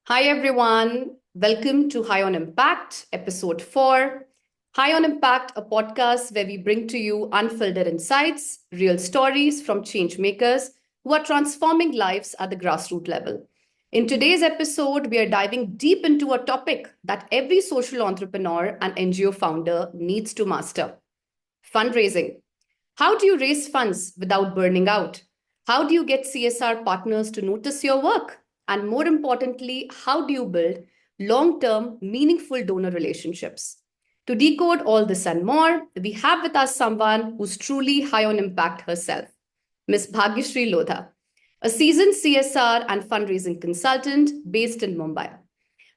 Hi, everyone. Welcome to High on Impact, episode 4. High on Impact, a podcast where we bring to you unfiltered insights, real stories from change makers who are transforming lives at the grassroots level. In today's episode, we are diving deep into a topic that every social entrepreneur and NGO founder needs to master: fundraising. How do you raise funds without burning out? How do you get CSR partners to notice your work? And more importantly, how do you build long term, meaningful donor relationships? To decode all this and more, we have with us someone who's truly high on impact herself, Ms. Bhagyashree Lodha, a seasoned CSR and fundraising consultant based in Mumbai.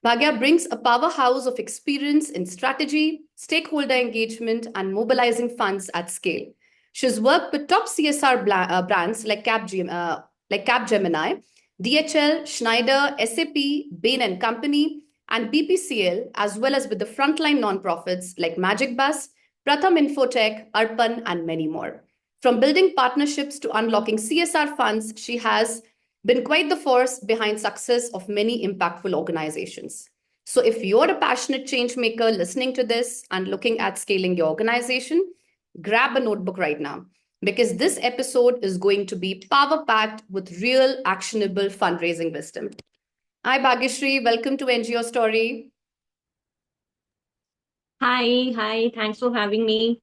Bhagya brings a powerhouse of experience in strategy, stakeholder engagement, and mobilizing funds at scale. She's worked with top CSR brands like Capgemini, DHL, Schneider, SAP, Bain and Company, and BPCL, as well as with the frontline nonprofits like Magic Bus, Pratham Infotech, Arpan, and many more. From building partnerships to unlocking CSR funds, she has been quite the force behind success of many impactful organizations. So if you're a passionate change maker listening to this and looking at scaling your organization, grab a notebook right now because this episode is going to be power packed with real actionable fundraising wisdom. Hi Bhagyashree, welcome to NGO Story. Hi, thanks for having me.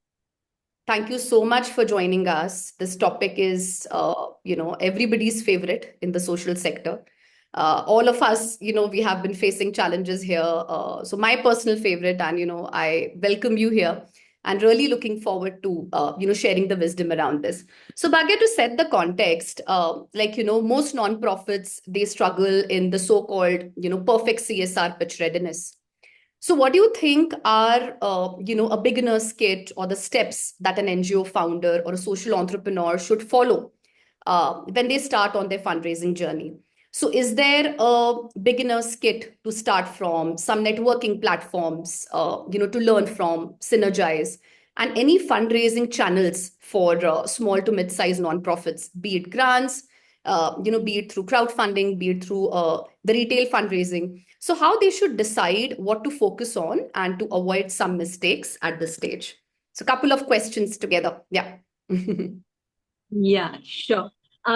Thank you so much for joining us. This topic is, everybody's favorite in the social sector. All of us, we have been facing challenges here. So my personal favorite, and I welcome you here, and really looking forward to, sharing the wisdom around this. So, Bhagya, to set the context, most nonprofits they struggle in the so-called, perfect CSR pitch readiness. So, what do you think are, a beginner's kit or the steps that an NGO founder or a social entrepreneur should follow when they start on their fundraising journey? So, is there a beginner's kit to start from, some networking platforms, to learn from, synergize, and any fundraising channels for small to mid-sized nonprofits, be it grants, be it through crowdfunding, be it through the retail fundraising? So, how they should decide what to focus on and to avoid some mistakes at this stage. So, a couple of questions together. Yeah. Yeah, sure.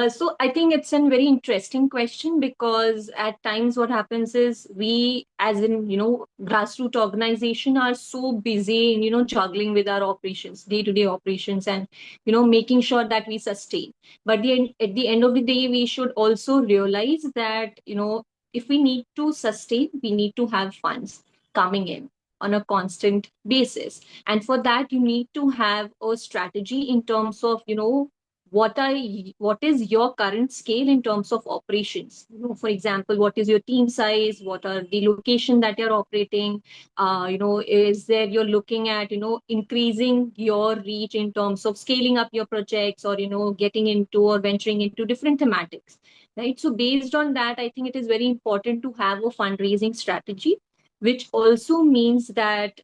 So I think it's a very interesting question because at times what happens is we, as in, grassroots organization are so busy in, juggling with our operations, day-to-day operations and, making sure that we sustain. But at the end of the day, we should also realize that, if we need to sustain, we need to have funds coming in on a constant basis. And for that, you need to have a strategy in terms of, what is your current scale in terms of operations. For example, what is your team size, what are the location that you're operating, is there you're looking at increasing your reach in terms of scaling up your projects, or getting into or venturing into different thematics, right? So based on that, I think it is very important to have a fundraising strategy, which also means that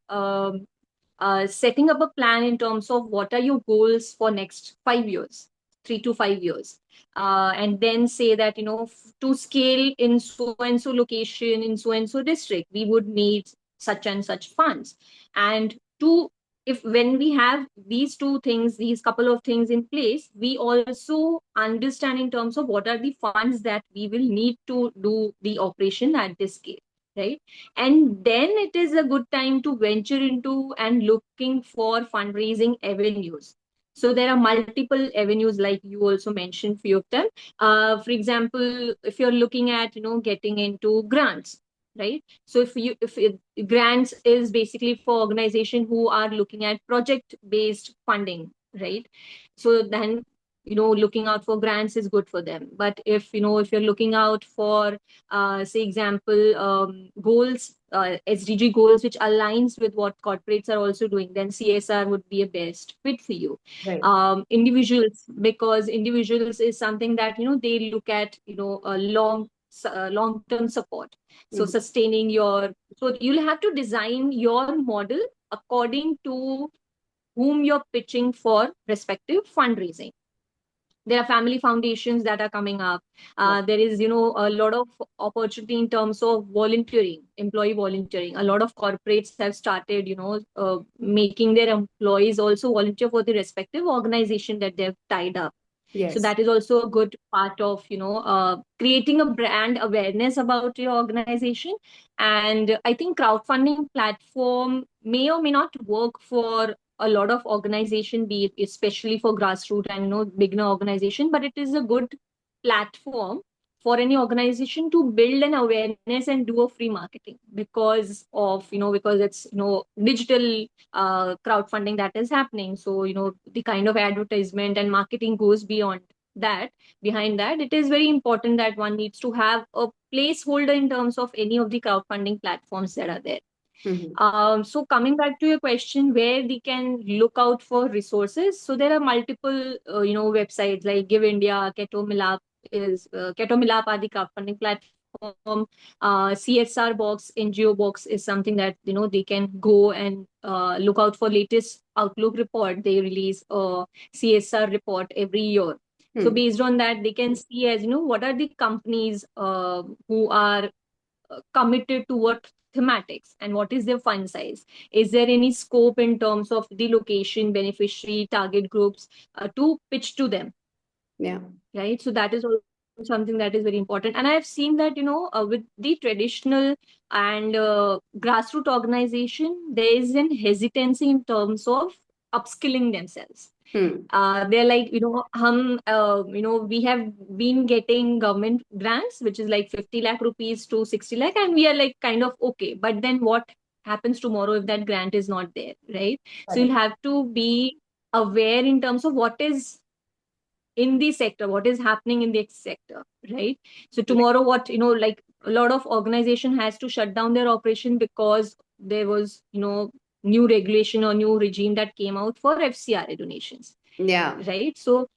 setting up a plan in terms of what are your goals for next 5 years, 3 to 5 years, and then say that to scale in so and so location in so and so district, we would need such and such funds. And to if when we have these two things, these couple of things in place, we also understand in terms of what are the funds that we will need to do the operation at this scale, right? And then it is a good time to venture into and looking for fundraising avenues. So there are multiple avenues, like you also mentioned few of them. For example, if you're looking at getting into grants, right? So grants is basically for organization who are looking at project based funding, right? So then looking out for grants is good for them. But if you're looking out for say example, goals, SDG goals, which aligns with what corporates are also doing, then CSR would be a best fit for you. Right. Individuals, because individuals is something that they look at a long term support. So Mhm. sustaining your, so you'll have to design your model according to whom you're pitching for respective fundraising. There are family foundations that are coming up. There is, a lot of opportunity in terms of volunteering, employee volunteering. A lot of corporates have started, making their employees also volunteer for the respective organization that they've tied up. So Yes. that is also a good part of, creating a brand awareness about your organization. And I think crowdfunding platform may or may not work for a lot of organization, be it especially for grassroots and, beginner organization, but it is a good platform for any organization to build an awareness and do a free marketing, because of, because it's, digital crowdfunding that is happening. So, the kind of advertisement and marketing goes beyond that. Behind that, it is very important that one needs to have a placeholder in terms of any of the crowdfunding platforms that are there. Mhm. So coming back to your question, where we can look out for resources. So there are multiple, websites like Give India, Keto Milap are the crowdfunding platform. CSR Box, NGO Box is something that, they can go and look out for latest Outlook report. They release a CSR report every year. So Hmm. based on that, they can see as, what are the companies who are committed to what thematics and what is their fund size. Is there any scope in terms of the location, beneficiary, target groups to pitch to them, Yeah. right? So that is also something that is very important. And I've seen that, with the traditional and grassroots organization, there is an hesitancy in terms of upskilling themselves. Hmm. They're like, we have been getting government grants, which is like 50 lakh rupees to 60 lakh, and we are like kind of okay. But then what happens tomorrow if that grant is not there, right? So you'll Correct. have to be aware in terms of what is in the sector, what is happening in the sector, right? So Right. tomorrow, what, like a lot of organization has to shut down their operation because there was, new regulation or new regime that came out for FCRA donations, Yeah. right? So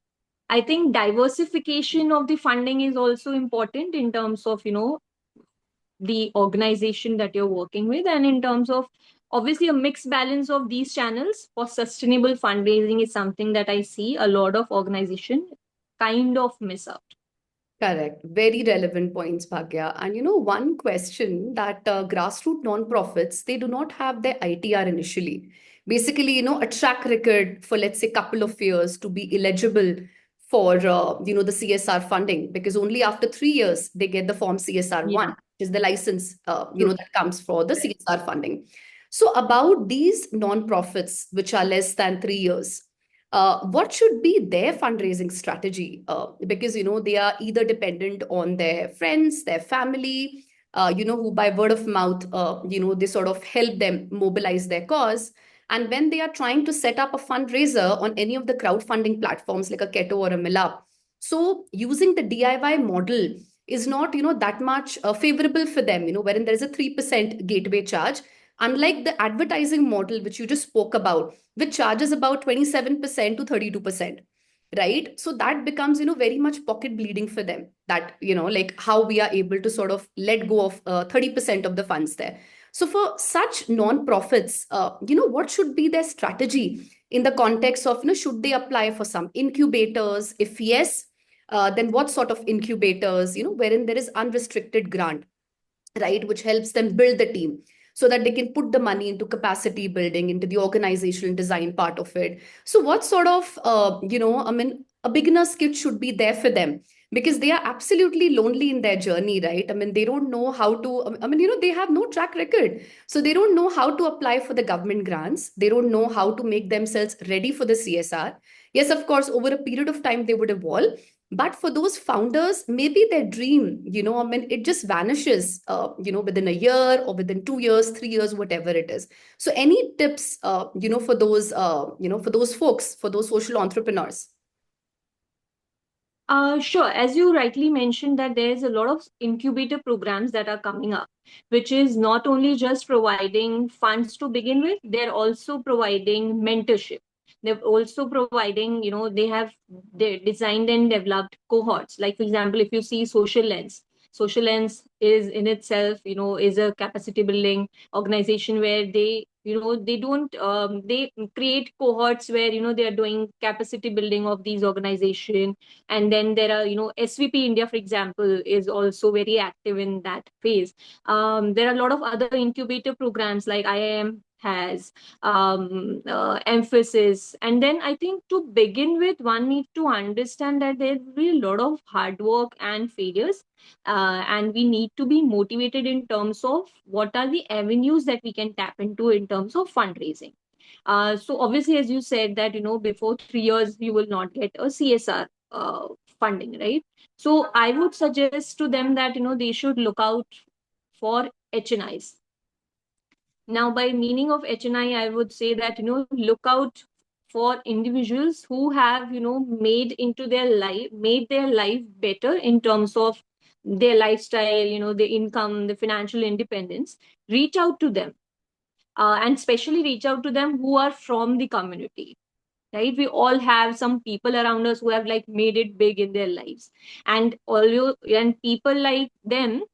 I think diversification of the funding is also important in terms of, the organization that you're working with, and in terms of obviously a mixed balance of these channels for sustainable fundraising is something that I see a lot of organization kind of miss out. Correct. Very relevant points, Bhagya. And one question that grassroots nonprofits, they do not have their ITR initially. Basically, a track record for, let's say, couple of years to be eligible for, the CSR funding, because only after 3 years they get the form CSR Yeah, 1, which is the license, true. that comes for the Right. CSR funding. So about these nonprofits, which are less than 3 years, what should be their fundraising strategy? Because they are either dependent on their friends, their family, who by word of mouth, they sort of help them mobilize their cause. And when they are trying to set up a fundraiser on any of the crowdfunding platforms like a Keto or a Millap, so using the DIY model is not, that much favorable for them, wherein there is a 3% gateway charge, unlike the advertising model which you just spoke about, which charges about 27% to 32%, right? So that becomes, very much pocket bleeding for them, that, like how we are able to sort of let go of 30% of the funds there. So for such non-profits, what should be their strategy in the context of, should they apply for some incubators? If yes, then what sort of incubators, wherein there is unrestricted grant, right, which helps them build the team so that they can put the money into capacity building, into the organizational design part of it. So what sort of, I mean, a beginner's kit should be there for them, because they are absolutely lonely in their journey, right? I mean, they don't know how to, I mean, they have no track record. So they don't know how to apply for the government grants. They don't know how to make themselves ready for the CSR. Yes, of course, over a period of time, they would evolve, but for those founders, maybe their dream, I mean, it just vanishes, within a year or within 2 years, 3 years, whatever it is. So any tips, for those folks, for those social entrepreneurs? Sure. As you rightly mentioned, that there's a lot of incubator programs that are coming up, which is not only just providing funds to begin with, they're also providing mentorship. They're also providing, they designed and developed cohorts. Like, for example, if you see Social Lens, Social Lens is in itself, is a capacity building organization where they don't they create cohorts where they are doing capacity building of these organization. And then there are, SVP India, for example, is also very active in that phase. There are a lot of other incubator programs like IIM has, emphasis. And then I think to begin with, one needs to understand that there will be a lot of hard work and failures, and we need to be motivated in terms of what are the avenues that we can tap into in terms of fundraising. So obviously, as you said that, before 3 years, you will not get a CSR funding, right? So I would suggest to them that, they should look out for HNIs. Now, by meaning of HNI, I would say that, look out for individuals who have, made their life better in terms of their lifestyle, their income, the financial independence. Reach out to them, and especially reach out to them who are from the community. Right, we all have some people around us who have like made it big in their lives, and people like them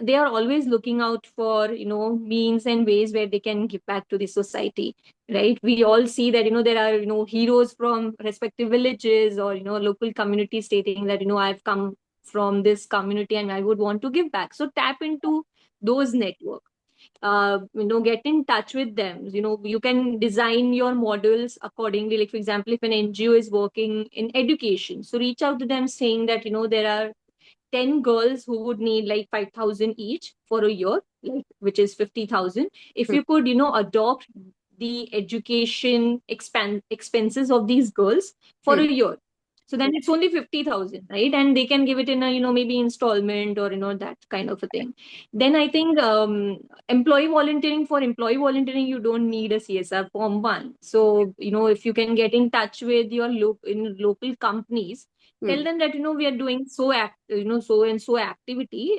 they are always looking out for means and ways where they can give back to the society. Right, we all see that there are heroes from respective villages or local communities stating that I've come from this community and I would want to give back. So tap into those networks, get in touch with them. You can design your models accordingly. Like, for example, if an NGO is working in education, so reach out to them saying that there are 10 girls who would need like 5,000 each for a year, like, which is 50,000. If Hmm. you could adopt the education expenses of these girls for a year, so then it's only 50,000, right? And they can give it in a maybe installment or that kind of a thing. Then I think, employee volunteering, you don't need a CSR form one. So if you can get in touch with your local companies, tell them that we are doing so and so activity.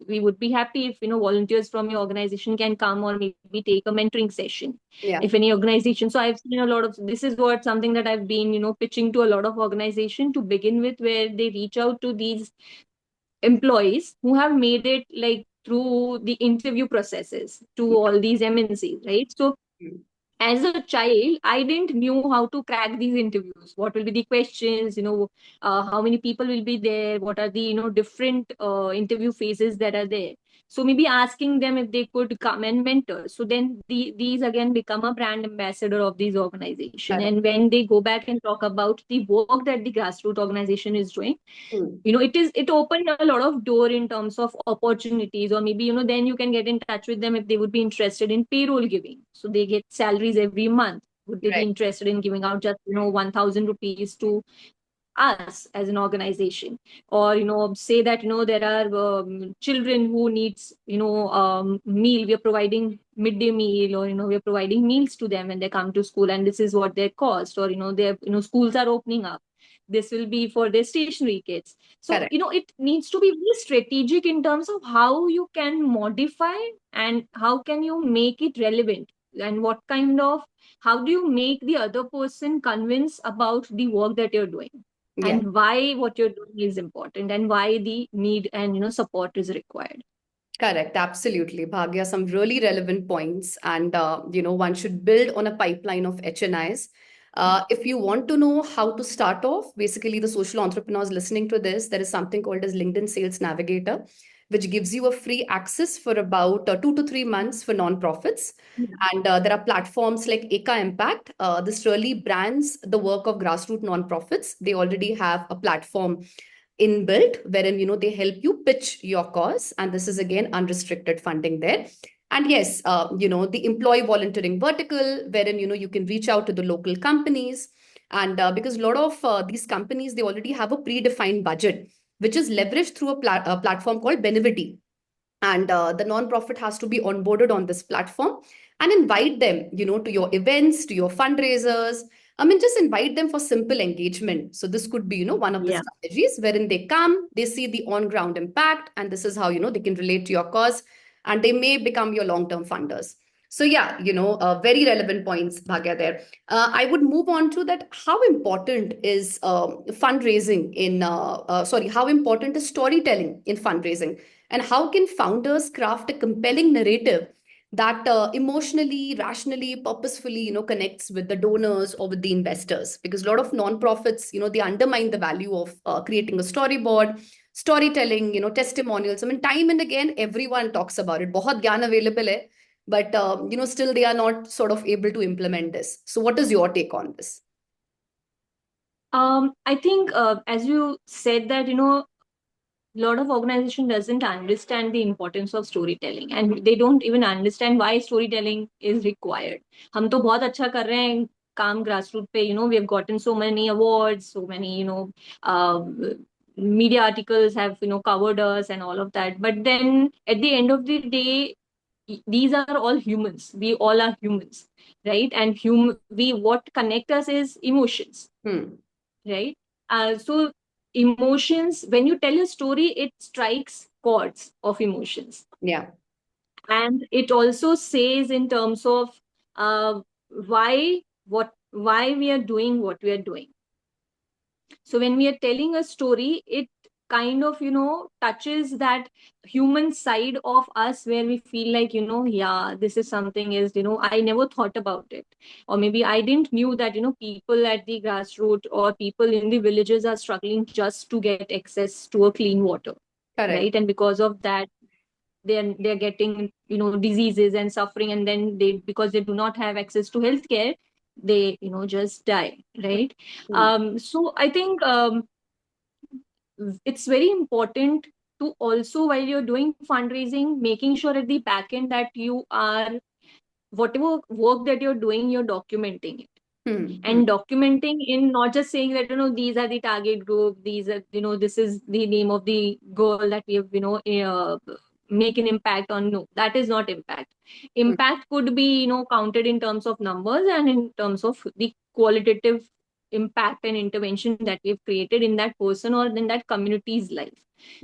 We would be happy if volunteers from your organization can come or maybe take a mentoring session. Yeah. If any organization, so I've seen a lot of this is what something that I've been pitching to a lot of organization to begin with, where they reach out to these employees who have made it like through the interview processes to all these MNCs, right? So Hmm. as a child, I didn't knew how to crack these interviews. What will be the questions? How many people will be there? What are the different interview phases that are there? So maybe asking them if they could come and mentor. So then these again become a brand ambassador of these organization. Correct. And when they go back and talk about the work that the grassroots organization is doing, Hmm. it opened a lot of door in terms of opportunities. Or maybe then you can get in touch with them if they would be interested in payroll giving, so they get salaries every month. Would they be Right. interested in giving out just 1,000 rupees to us as an organization? Or say that there are children who needs meal, we are providing midday meal, or we are providing meals to them when they come to school, and this is what their cost. Or their schools are opening up, this will be for their stationary kits. So Correct. it needs to be very strategic in terms of how you can modify and how can you make it relevant, and what kind of how do you make the other person convinced about the work that you're doing, Yeah. and why what you're doing is important, and why the need and support is required. Correct, absolutely, Bhagya. Some really relevant points, and one should build on a pipeline of HNIs. If you want to know how to start off, basically, the social entrepreneurs listening to this, there is something called as LinkedIn Sales Navigator, which gives you a free access for about 2 to 3 months for nonprofits. And there are platforms like Eka Impact. This really brands the work of grassroots nonprofits. They already have a platform inbuilt wherein they help you pitch your cause, and this is again unrestricted funding there. And yes, the employee volunteering vertical wherein you can reach out to the local companies, and because a lot of these companies, they already have a predefined budget which is leveraged through a platform called Benevity, and the nonprofit has to be onboarded on this platform and invite them to your events, to your fundraisers. I mean, just invite them for simple engagement. So this could be one of the Yeah. strategies wherein they come, they see the on ground impact, and this is how they can relate to your cause, and they may become your long term funders. So yeah, very relevant points, Bhagya, there. I would move on to that. How important is fundraising how important is storytelling in fundraising? And how can founders craft a compelling narrative that emotionally, rationally, purposefully, connects with the donors or with the investors? Because a lot of nonprofits, they undermine the value of creating a storyboard, storytelling, testimonials. I mean, time and again, everyone talks about it. बहुत ज्ञान available है, but still they are not sort of able to implement this. So what is your take on this? I think, as you said that, a lot of organization doesn't understand the importance of storytelling, and they don't even understand why storytelling is required. हम तो बहुत अच्छा कर रहे हैं काम grassroots पे, we have gotten so many awards, so many, uh, media articles have, covered us and all of that. But then at the end of the day, these are all humans. We all are humans, right? And what connect us is emotions, right? So emotions, when you tell a story, it strikes chords of emotions. Yeah. And it also says in terms of uh, why we are doing what we are doing. So when we are telling a story, it kind of, touches that human side of us where we feel like, yeah, this is something is, I never thought about it. Or maybe I didn't knew that, people at the grassroots or people in the villages are struggling just to get access to a clean water. Correct. Right. And because of that, they're getting, diseases and suffering. And then because they do not have access to healthcare, they, just die. Right. So I think, it's very important to also, while you're doing fundraising, making sure at the back end that you are, whatever work that you're doing, you're documenting it. And documenting in not just saying that, these are the target group, these are, this is the name of the goal that we have, make an impact on. No, that is not impact. Impact could be, counted in terms of numbers and in terms of the qualitative impact and intervention that we've created in that person or in that community's life.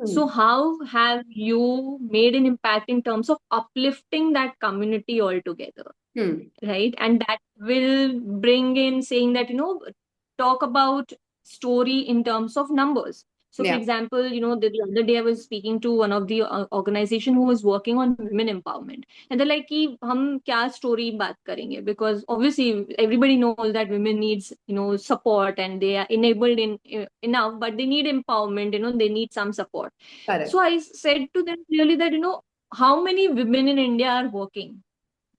So how have you made an impact in terms of uplifting that community altogether? Right? And that will bring in saying that, talk about story in terms of numbers. So for example, the other day I was speaking to one of the organization who was working on women empowerment, and they're like, कि हम क्या story बात करेंगे, because obviously everybody knows that women needs, support, and they are enabled enough, but they need empowerment, they need some support. Correct. So I said to them clearly that, how many women in India are working?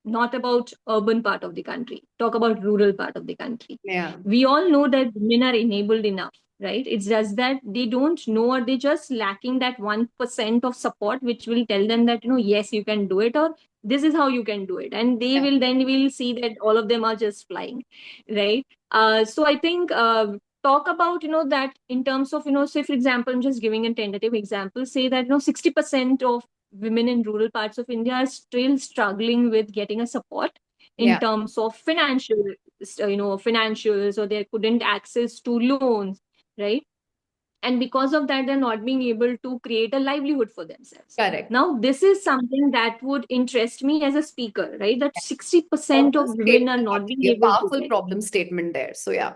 Not about urban part of the country, talk about rural part of the country. We all know that women are enabled enough, right? It's just that they don't know, or they just lacking that 1% of support which will tell them that, yes, you can do it, or this is how you can do it, and they will see that all of them are just flying, right? So I think, talk about, that in terms of, say for example, I'm just giving a tentative example, say that, 60% of women in rural parts of India are still struggling with getting a support in terms of financials, or they couldn't access to loans, right? And because of that, they're not being able to create a livelihood for themselves. Correct. Now, this is something that would interest me as a speaker, right? That 60% of women are not being able to powerful get. problem statement there. So yeah.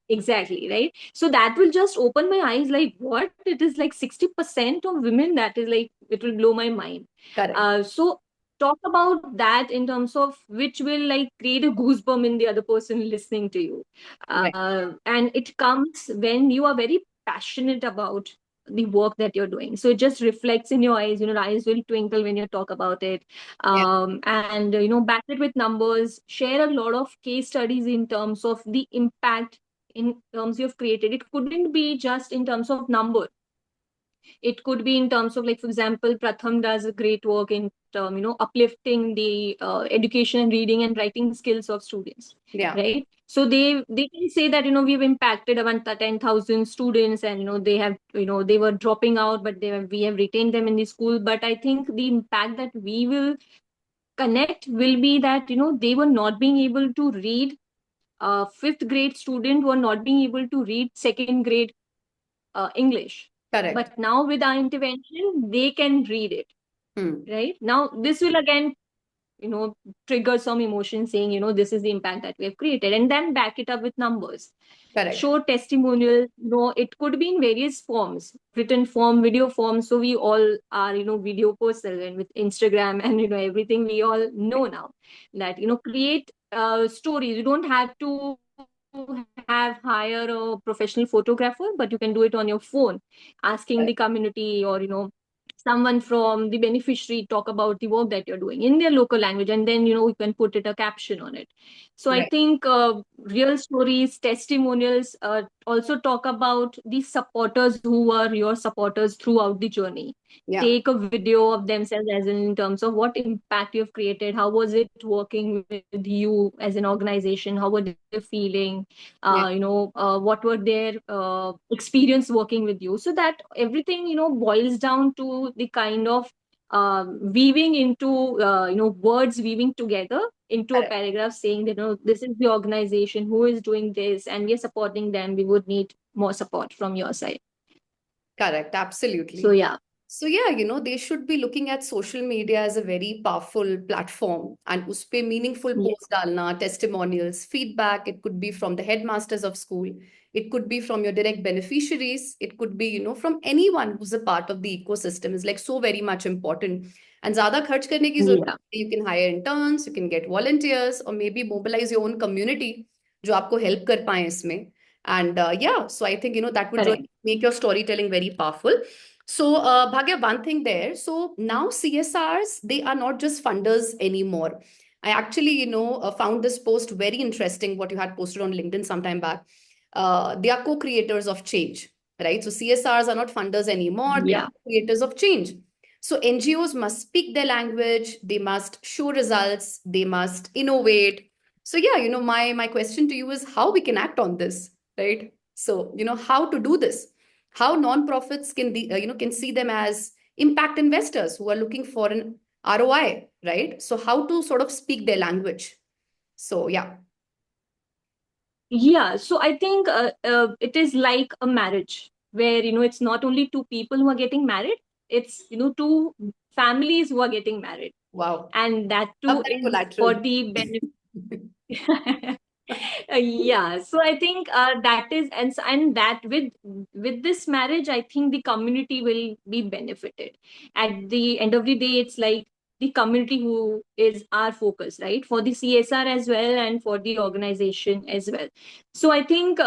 Exactly, right? So that will just open my eyes, like what it is, like 60% of women, that is like, it will blow my mind. Correct. So talk about that in terms of which will like create a goosebump in the other person listening to you. And it comes when you are very passionate about the work that you're doing, so it just reflects in your eyes, the eyes will twinkle when you talk about it. And back it with numbers, share a lot of case studies in terms of the impact in terms you've created. It couldn't be just in terms of number, it could be in terms of, like for example, Pratham does a great work in uplifting the education and reading and writing skills of students, right? So they can say that, we've impacted around 10,000 students, and they have, they were dropping out, but we have retained them in the school. But I think the impact that we will connect will be that, they were not being able to read, fifth grade student were not being able to read second grade English. Correct. But now with our intervention, they can read it. Right? Now, this will again trigger some emotion saying, this is the impact that we have created, and then back it up with numbers. Correct. Show testimonial, it could be in various forms, written form, video form. So we all are, video person, and with Instagram and, everything, we all know now that, create stories. You don't have to have hire a professional photographer, but you can do it on your phone, asking the community or, someone from the beneficiary talk about the work that you're doing in their local language, and then you can put it a caption on it. So I Right. think real stories, testimonials, also talk about the supporters who are your supporters throughout the journey. Yeah. Take a video of themselves, as in terms of what impact you've created, how was it working with you as an organization, how were they feeling, Yeah. what were their experience working with you, so that everything boils down to the kind of weaving into words, weaving together into a Correct. paragraph, saying that this is the organization who is doing this and we are supporting them, we would need more support from your side. Correct. So Absolutely. yeah. So yeah, they should be looking at social media as a very powerful platform, and उसपे meaningful Yeah. posts डालना, testimonials, feedback. It could be from the headmasters of school. It could be from your direct beneficiaries. It could be, from anyone who's a part of the ecosystem is like so very much important. And ज़्यादा खर्च करने की जरूरत Yeah. नहीं. You can hire interns, you can get volunteers, or maybe mobilize your own community जो आपको help कर पाए इसमें. And yeah, so I think, that would Correct. really make your storytelling very powerful. So, Bhagya, one thing there. So now CSRs, they are not just funders anymore. I actually, found this post very interesting, what you had posted on LinkedIn sometime back. They are co-creators of change, right? So CSRs are not funders anymore. They are Yeah. creators of change. So NGOs must speak their language. They must show results. They must innovate. So yeah, my question to you is how we can act on this, right? So, how to do this, how non-profits can see them as impact investors who are looking for an ROI, right? So how to sort of speak their language. So yeah. Yeah, so I think it is like a marriage where it's not only two people who are getting married, it's two families who are getting married, Wow. and that Love too that is for collateral. the benefit. Yeah, so I think that is, and that with this marriage, I think the community will be benefited. At the end of the day, it's like the community who is our focus, right? For the CSR as well, and for the organization as well. So I think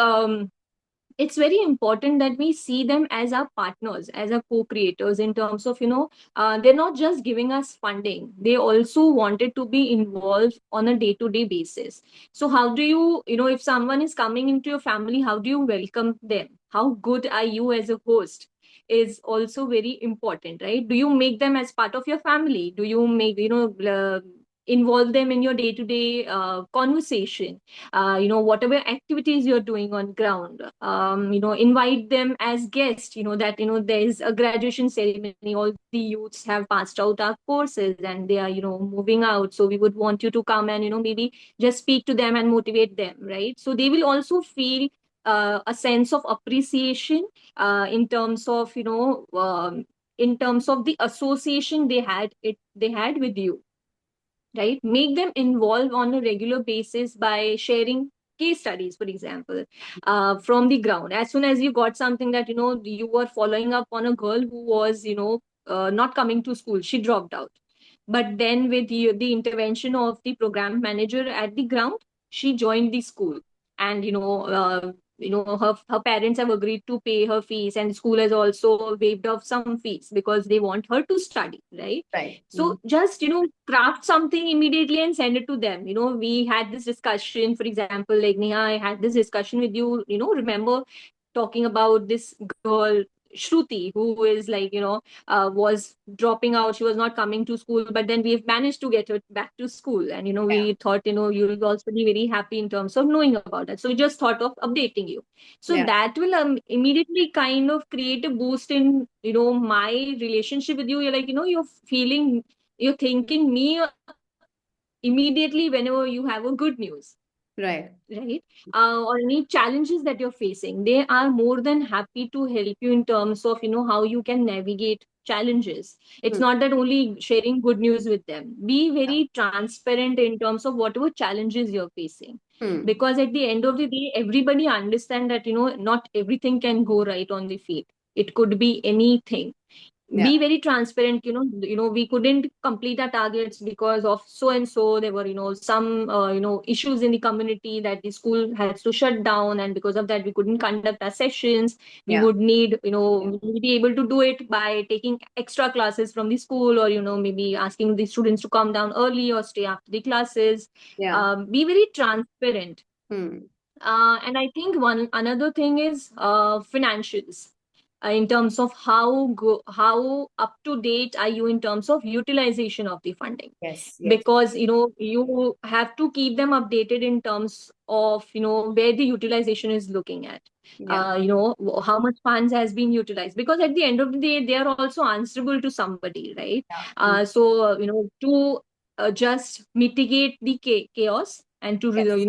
it's very important that we see them as our partners, as our co-creators, in terms of they're not just giving us funding, they also wanted to be involved on a day-to-day basis. So how do you, if someone is coming into your family, how do you welcome them? How good are you as a host is also very important, right? Do you make them as part of your family? Do you make involve them in your day-to-day conversation? Whatever activities you're doing on ground, invite them as guests. That there is a graduation ceremony, all the youths have passed out our courses and they are moving out, so we would want you to come and maybe just speak to them and motivate them, right? So they will also feel a sense of appreciation in terms of in terms of the association they had with you, right? Make them involve on a regular basis by sharing case studies, for example, from the ground. As soon as you got something that you were following up on a girl who was not coming to school, she dropped out, but then with the intervention of the program manager at the ground, she joined the school, and her parents have agreed to pay her fees, and school has also waived off some fees because they want her to study, right? Right. So just craft something immediately and send it to them. We had this discussion, for example, like Neha, I had this discussion with you, remember talking about this girl Shruti, who is like, was dropping out. She was not coming to school, but then we've managed to get her back to school. And, Yeah. we thought, you will also be very happy in terms of knowing about that. So we just thought of updating you. So Yeah. that will immediately kind of create a boost in, my relationship with you. You're like, you're thinking me immediately whenever you have a good news. Right. right? Or any challenges that you're facing, they are more than happy to help you in terms of, how you can navigate challenges. It's Hmm. not that only sharing good news with them. Be Yeah. very transparent in terms of whatever challenges you're facing. Hmm. Because at the end of the day, everybody understand that, not everything can go right on the feet. It could be anything. Yeah. Be very transparent. We couldn't complete our targets because of so and so. There were, some issues in the community that the school has to shut down, and because of that we couldn't conduct our sessions. We Yeah. would need, we would be able to do it by taking extra classes from the school, or maybe asking the students to come down early or stay after the classes. Yeah. Be very transparent. Hmm. And I think one another thing is financials, in terms of how up to date are you in terms of utilization of the funding. Yes. Yes. Because you have to keep them updated in terms of where the utilization is looking at. Yeah. How much funds has been utilized, because at the end of the day they are also answerable to somebody, right? Yeah. Hmm. To just mitigate the chaos, and to Yes.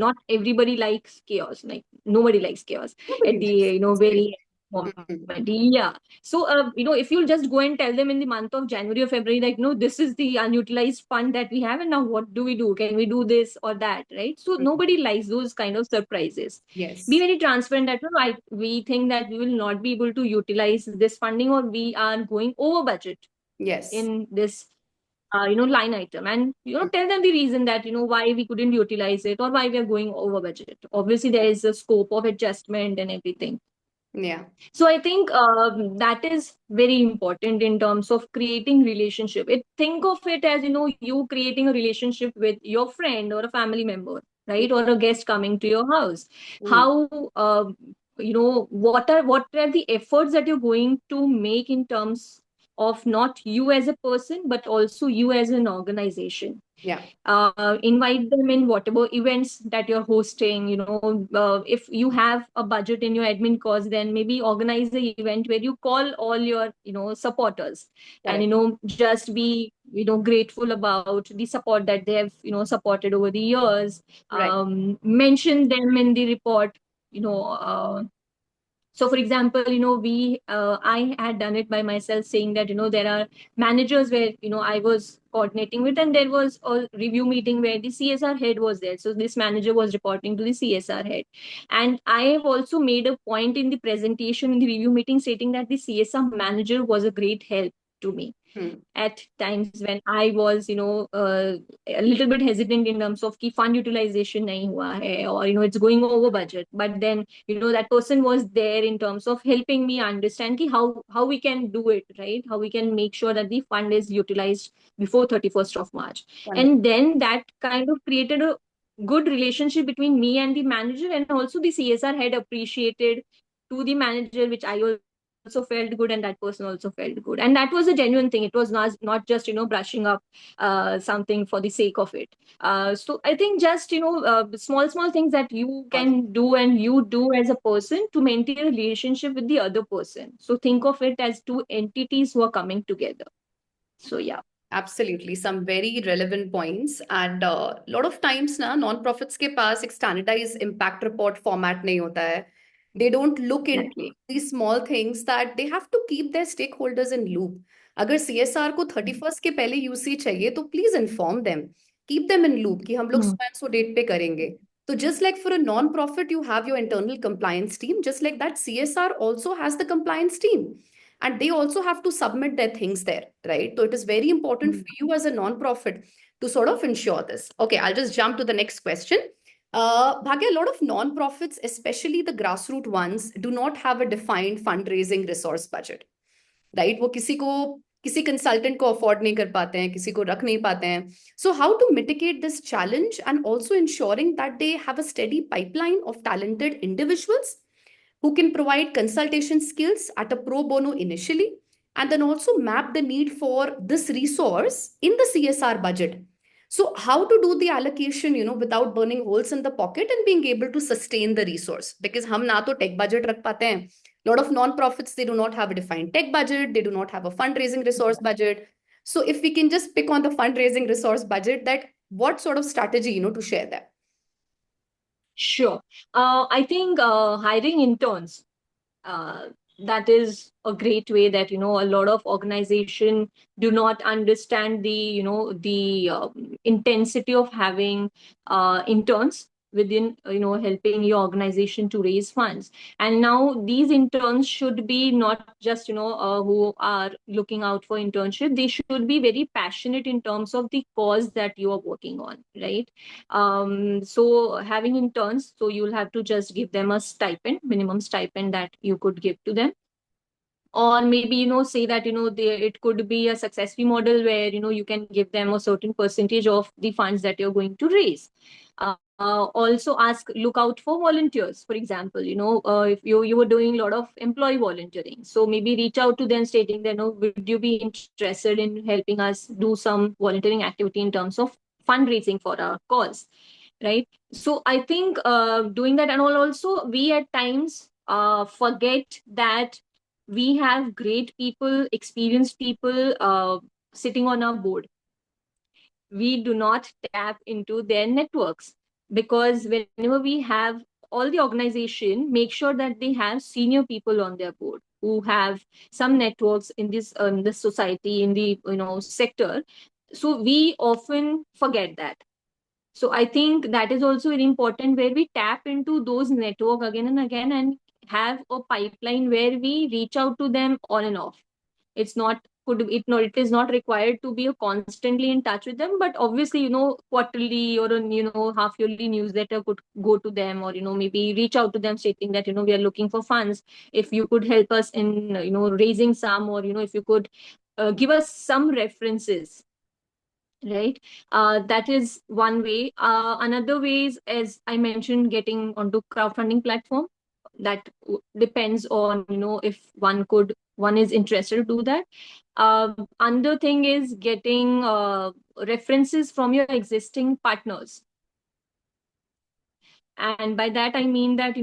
not everybody likes chaos, like nobody likes chaos at Nobody the likes. It's very very true. moment. Hmm. Yeah. So if you'll just go and tell them in the month of January or February, like, no, this is the unutilized fund that we have, and now what do we do? Can we do this or that, right? So Hmm. nobody likes those kind of surprises. Be Yes. very transparent that, no, we think that we will not be able to utilize this funding, or we are going over budget Yes. in this line item. And tell them the reason that why we couldn't utilize it, or why we are going over budget. Obviously there is a scope of adjustment and everything. Yeah. So I think that is very important in terms of creating relationship. Think of it as, you creating a relationship with your friend or a family member, Yeah. right? Or a guest coming to your house. Hmm. How what are the efforts that you're going to make in terms of not you as a person, but also you as an organization. Yeah. Invite them in whatever events that you're hosting. If you have a budget in your admin cost, then maybe organize the event where you call all your supporters, and Correct. just be grateful about the support that they have supported over the years. Right. Mention them in the report. you know uh, so for example, I had done it by myself, saying that there are managers where I was coordinating with, and there was a review meeting where the CSR head was there. So this manager was reporting to the CSR head, and I have also made a point in the presentation in the review meeting, stating that the CSR manager was a great help to me Hmm. at times when I was, a little bit hesitant in terms of ki fund utilization nahi hua hai, or it's going over budget. But then, that person was there in terms of helping me understand ki how we can do it, right? How we can make sure that the fund is utilized before 31st of March. Wonderful. And then that kind of created a good relationship between me and the manager, and also the CSR had appreciated to the manager, which I also felt good, and that person also felt good. And that was a genuine thing. It was not just brushing up something for the sake of it. So I think just small things that you can do and you do as a person to maintain a relationship with the other person. So think of it as two entities who are coming together. So yeah. Absolutely, some very relevant points. And a lot of times ना non-profits के पास एक standardized impact report format नहीं होता है. They don't look into Exactly. these small things that they have to keep their stakeholders in loop. अगर CSR को 31st के पहले UC चाहिए तो please inform them. Keep them in loop कि हम लोग Hmm. so and so date पे करेंगे. So just like for a non-profit, you have your internal compliance team. Just like that, CSR also has the compliance team, and they also have to submit their things there, right? So it is very important for you as a non-profit to sort of ensure this. Okay, I'll just jump to the next question. Bhagya, a lot of non-profits, especially the grassroots ones, do not have a defined fundraising resource budget, right? वो किसी consultant को afford नहीं कर पाते हैं, किसी को रख नहीं पाते हैं. So how to mitigate this challenge and also ensuring that they have a steady pipeline of talented individuals who can provide consultation skills at a pro bono initially, and then also map the need for this resource in the CSR budget. So how to do the allocation, without burning holes in the pocket and being able to sustain the resource? Because हम ना तो tech budget रख पाते हैं. A lot of non-profits, they do not have a defined tech budget. They do not have a fundraising resource budget. So if we can just pick on the fundraising resource budget, that what sort of strategy, to share that? Sure. I think hiring interns, uh, that is a great way that a lot of organization do not understand the intensity of having interns within helping your organization to raise funds. And now these interns should be not just who are looking out for internship. They should be very passionate in terms of the cause that you are working on, right? So having interns, so you'll have to just give them a stipend, minimum stipend that you could give to them. Or maybe say that it could be a success fee model where you can give them a certain percentage of the funds that you're going to raise. Also look out for volunteers. For example, if you were doing a lot of employee volunteering, so maybe reach out to them stating that, would you be interested in helping us do some volunteering activity in terms of fundraising for our cause, right? So I think doing that. And also we at times forget that we have great people, experienced people sitting on our board. We do not tap into their networks, because whenever we have all the organization, make sure that they have senior people on their board who have some networks in this society, in the sector. So we often forget that. So I think that is also very important, where we tap into those network again and again, and have a pipeline where we reach out to them on and off. It's not could it no it is not required to be a constantly in touch with them, but obviously quarterly or a half yearly newsletter could go to them, or maybe reach out to them stating that we are looking for funds. If you could help us in raising some, or if you could give us some references, right? That is one way. Another way is, as I mentioned, getting onto crowdfunding platform. That depends on if one is interested to do that. Another thing is getting references from your existing partners. And by that I mean that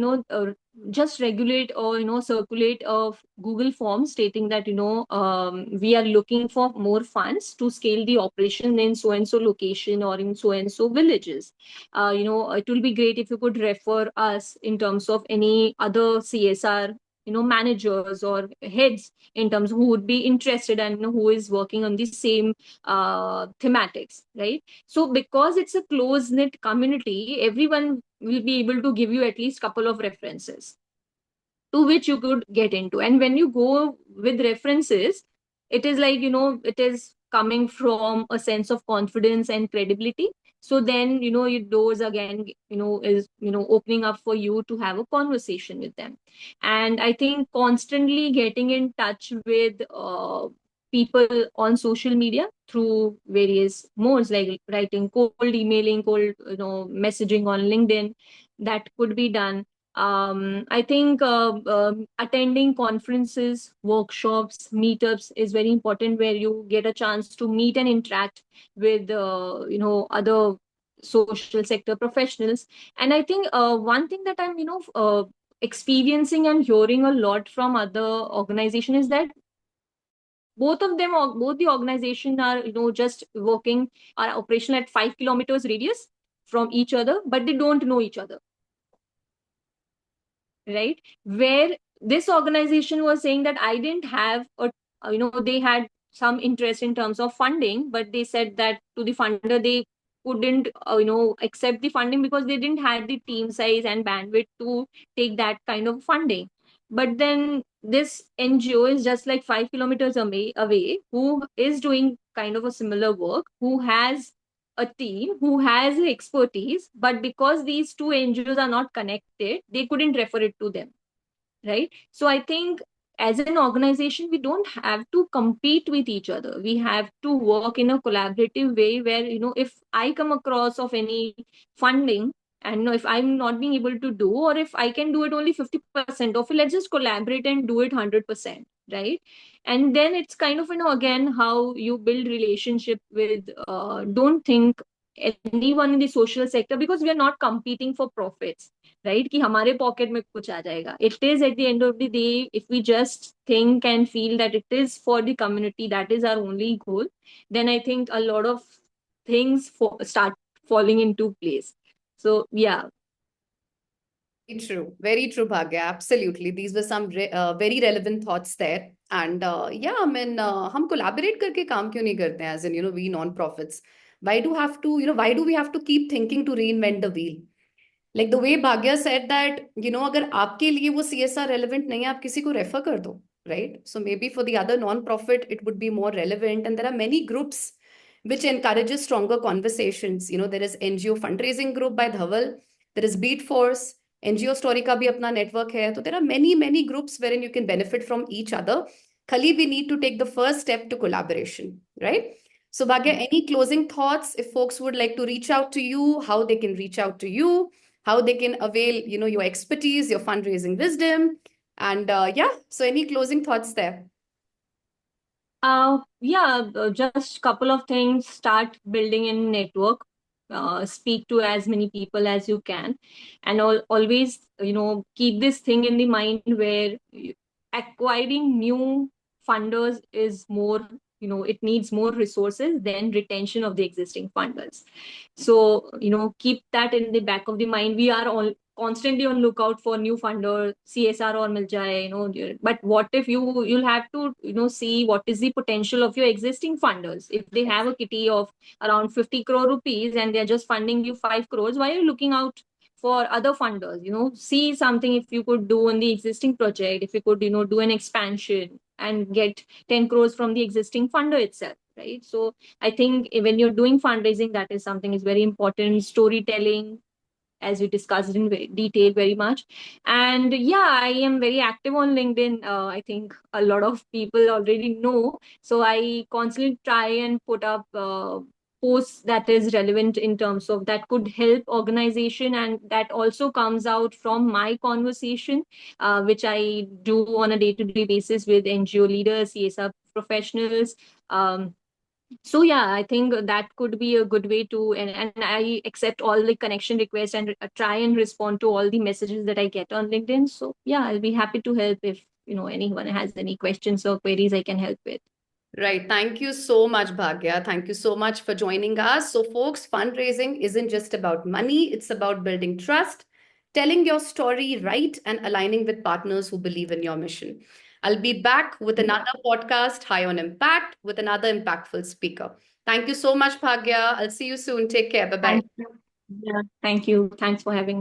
just regulate or circulate a Google form stating that we are looking for more funds to scale the operation in so and so location or in so and so villages. It will be great if you could refer us in terms of any other CSR managers or heads, in terms of who would be interested and who is working on the same thematics, right? So because it's a close knit community, everyone will be able to give you at least couple of references to which you could get into. And when you go with references, it is like it is coming from a sense of confidence and credibility. So then your doors again is opening up for you to have a conversation with them. And I think constantly getting in touch with people on social media through various modes, like writing, cold emailing, cold messaging on LinkedIn, that could be done. I think attending conferences, workshops, meetups is very important, where you get a chance to meet and interact with other social sector professionals. And I think one thing that I'm experiencing and hearing a lot from other organization is that both the organization are just working, are operational at 5 kilometers radius from each other, but they don't know each other, right? Where this organization was saying that I didn't have a, they had some interest in terms of funding, but they said that to the funder they couldn't accept the funding because they didn't have the team size and bandwidth to take that kind of funding. But then this NGO is just like 5 kilometers away, who is doing kind of a similar work, who has a team, who has expertise, but because these two NGOs are not connected, they couldn't refer it to them, right? So I think as an organization, we don't have to compete with each other. We have to work in a collaborative way, where if I come across of any funding, and if I'm not being able to do, or if I can do it only 50% of it, let's just collaborate and do it 100%, right? And then it's kind of again how you build relationship with don't think anyone in the social sector, because we are not competing for profits, right? कि हमारे pocket में कुछ आ जाएगा. It is at the end of the day, if we just think and feel that it is for the community, that is our only goal, then I think a lot of things start falling into place. So yeah. Very true, Bhagya. Absolutely. These were some very relevant thoughts there. And yeah, I mean, हम collaborate करके काम क्यों नहीं करते हैं? As in, we non-profits. Why do we have to keep thinking to reinvent the wheel? Like the way Bhagya said that, अगर आपके लिए वो CSR relevant नहीं है, आप किसी को refer कर दो, right? So maybe for the other non-profit, it would be more relevant. And there are many groups which encourages stronger conversations. There is NGO fundraising group by Dhaval. There is Beat Force. NGO Story का भी अपना network है. So there are many groups wherein you can benefit from each other. Khali, we need to take the first step to collaboration, right? So Bhagya, any closing thoughts if folks would like to reach out to you, how they can reach out to you, how they can avail, your expertise, your fundraising wisdom, and yeah. So any closing thoughts there? Yeah, just couple of things. Start building a network. Speak to as many people as you can, and always, keep this thing in the mind where acquiring new funders is more, it needs more resources than retention of the existing funders. So, keep that in the back of the mind. We are all constantly on lookout for new funder, CSR or mil jaye, but what if you'll have to, see what is the potential of your existing funders. If they have a kitty of around 50 crore rupees and they're just funding you 5 crores, why are you looking out for other funders? See something if you could do on the existing project, if you could, do an expansion and get 10 crores from the existing funder itself, right? So I think when you're doing fundraising, that is something is very important. Storytelling, as we discussed in detail very much. And yeah, I am very active on LinkedIn. I think a lot of people already know. So I constantly try and put up posts that is relevant in terms of that could help organization, and that also comes out from my conversation, which I do on a day-to-day basis with NGO leaders, CSR professionals. So yeah, I think that could be a good way to, and I accept all the connection requests and try and respond to all the messages that I get on LinkedIn. So yeah, I'll be happy to help if anyone has any questions or queries I can help with. Right. Thank you so much, Bhagya. Thank you so much for joining us. So, folks, fundraising isn't just about money, it's about building trust, telling your story right, and aligning with partners who believe in your mission. I'll be back with another podcast, High on Impact, with another impactful speaker. Thank you so much, Bhagya. I'll see you soon. Take care. Bye bye. Thank you. Yeah, thank you. Thanks for having